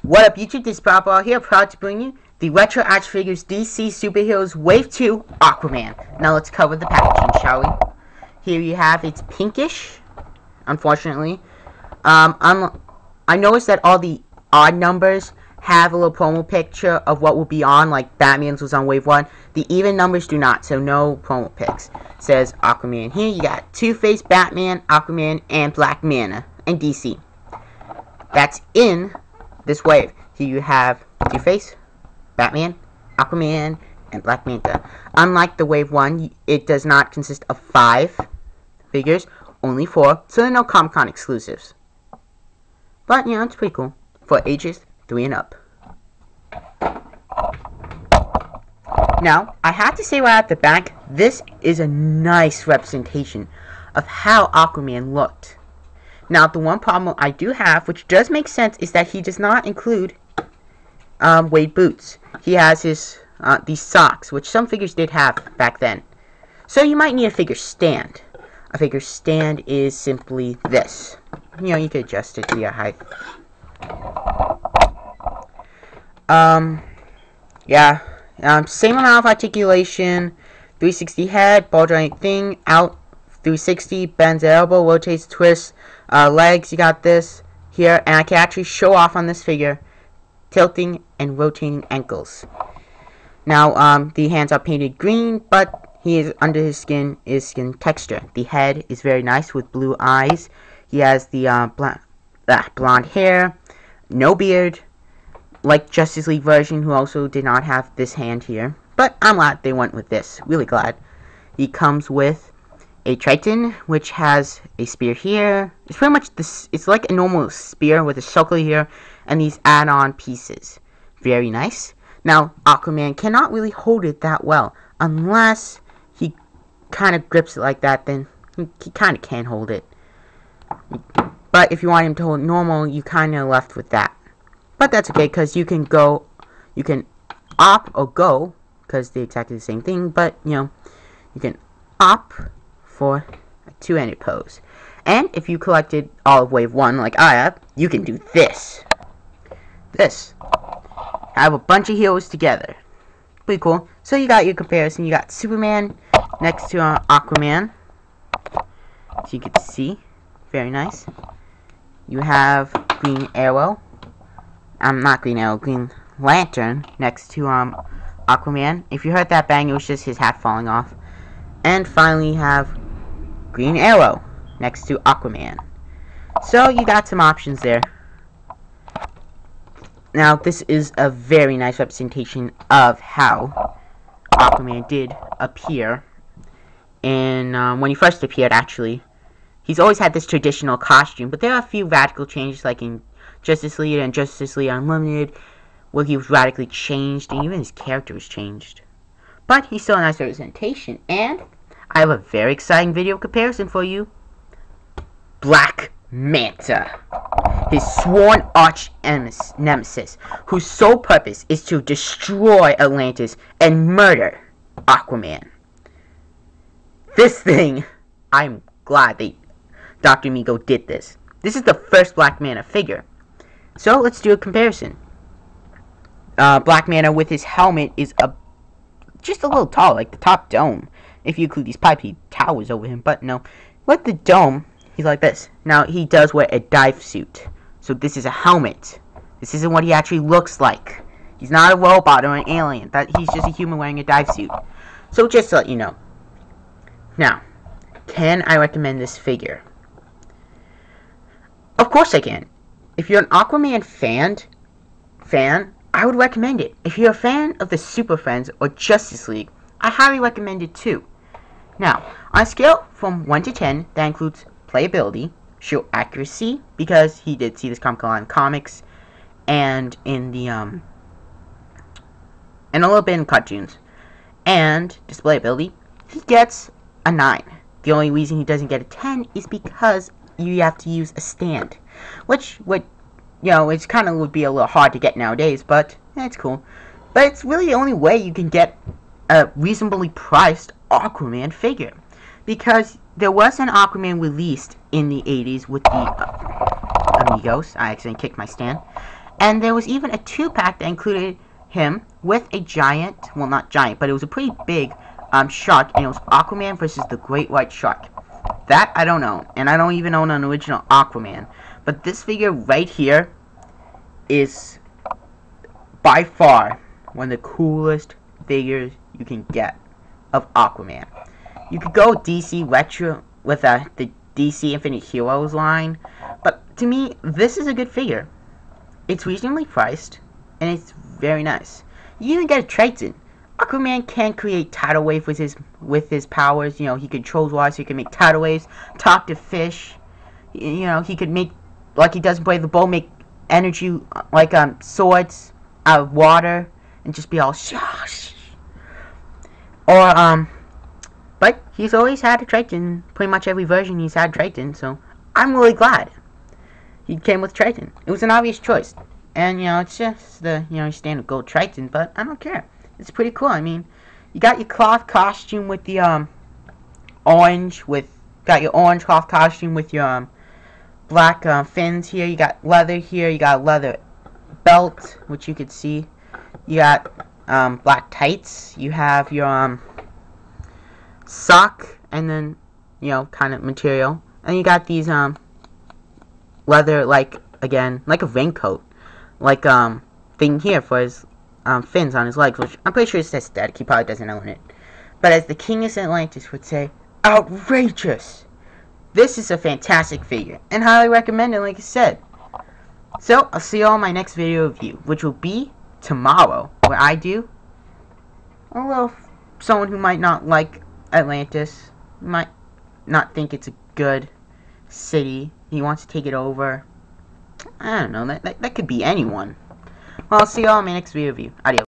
What up YouTube, this is Papa here, proud to bring you the Retro Action Figures DC Superheroes Wave 2 Aquaman. Now let's cover the packaging, shall we? Here you have, it's pinkish, unfortunately. I noticed that all the odd numbers have a little promo picture of what will be on, like Batman's was on Wave 1. The even numbers do not, so no promo pics. It says Aquaman. Here you got Two-Face, Batman, Aquaman, and Black Manta, and DC. That's in this wave. Here you have Two-Face, Batman, Aquaman, and Black Manta. Unlike the Wave 1, it does not consist of 5 figures, only 4, so there are no Comic-Con exclusives. But, you know, it's pretty cool. For ages 3 and up. Now, I have to say right at the back, this is a nice representation of how Aquaman looked. Now, the one problem I do have, which does make sense, is that he does not include Wade boots. He has his these socks, which some figures did have back then. So you might need a figure stand. A figure stand is simply this. You know, you could adjust it to your height. Same amount of articulation, 360 head, ball joint thing, out 360, bends the elbow, rotates, twists, legs, you got this here, and I can actually show off on this figure, tilting and rotating ankles. Now, the hands are painted green, but he is, under his skin is skin texture. The head is very nice with blue eyes. He has the blonde hair, no beard, like Justice League version, who also did not have this hand here. But I'm glad they went with this. Really glad. He comes with a Triton, which has a spear here. It's pretty much this. It's like a normal spear with a circle here, and these add-on pieces. Very nice. Now, Aquaman cannot really hold it that well, unless he kind of grips it like that. Then he kind of can hold it. But if you want him to hold it normal, you kind of left with that. But that's okay, because you can opt or go, because they're exactly the same thing, but, you know, you can opt for a two-handed pose. And if you collected all of Wave 1, like I have, you can do this. This. Have a bunch of heroes together. Pretty cool. So you got your comparison. You got Superman next to Aquaman. So you can see. Very nice. You have Green Arrow. Not Green Arrow, Green Lantern next to Aquaman. If you heard that bang, it was just his hat falling off. And finally, you have Green Arrow next to Aquaman. So you got some options there. Now, this is a very nice representation of how Aquaman did appear. And when he first appeared, actually, he's always had this traditional costume, but there are a few radical changes, like in Justice League and Justice League Unlimited, where he was radically changed, and even his character was changed. But he's still a nice representation, and I have a very exciting video comparison for you. Black Manta, his sworn arch nemesis, whose sole purpose is to destroy Atlantis and murder Aquaman. This thing, I'm glad Dr. Mego did this. This is the first Black Manta figure. So, let's do a comparison. Black Manta with his helmet is just a little tall, like the top dome. If you include these pipes, he towers over him, but no. With the dome, he's like this. Now, he does wear a dive suit. So, this is a helmet. This isn't what he actually looks like. He's not a robot or an alien. He's just a human wearing a dive suit. So, just to let you know. Now, can I recommend this figure? Of course I can. If you're an Aquaman fan, I would recommend it. If you're a fan of the Super Friends or Justice League, I highly recommend it too. Now, on a scale from 1 to 10, that includes playability, show accuracy, because he did see this Comic-Con comics, and in the, and a little bit in cartoons, and displayability, he gets a 9. The only reason he doesn't get a 10 is because you have to use a stand, which would, you know, it's kind of would be a little hard to get nowadays, but it's cool. But it's really the only way you can get a reasonably priced Aquaman figure, because there was an Aquaman released in the 80s with the Amigos. I accidentally kicked my stand. And there was even a 2-pack that included him with a giant, well, not giant, but it was a pretty big shark, and it was Aquaman versus the Great White Shark. That I don't know, and I don't even own an original Aquaman. But this figure right here is by far one of the coolest figures you can get of Aquaman. You could go DC retro with the DC Infinite Heroes line, but to me, this is a good figure. It's reasonably priced, and it's very nice. You even get a Triton. Aquaman can create tidal waves with his powers. You know, he controls water, so he can make tidal waves, talk to fish. You know, he could make, like he does in Brave the Bold, make energy like swords out of water and just be all shush. Or but he's always had a Triton. Pretty much every version he's had Triton, so I'm really glad he came with Triton. It was an obvious choice. And, you know, it's just the, you know, standard gold Triton, but I don't care. It's pretty cool. I mean, you got your cloth costume with the, got your orange cloth costume with your, black, fins here. You got leather here. You got a leather belt, which you could see. You got, black tights. You have your, sock, and then, you know, kind of material. And you got these, leather, like, again, like a raincoat, like, thing here for his, fins on his legs, which I'm pretty sure it's aesthetic. He probably doesn't own it. But as the King of Atlantis would say, outrageous! This is a fantastic figure, and highly recommended, like I said. So, I'll see you all in my next video review, which will be tomorrow, where I do a little, someone who might not like Atlantis, might not think it's a good city, he wants to take it over. I don't know, that could be anyone. Well, I'll see you all in my next video review. Adios.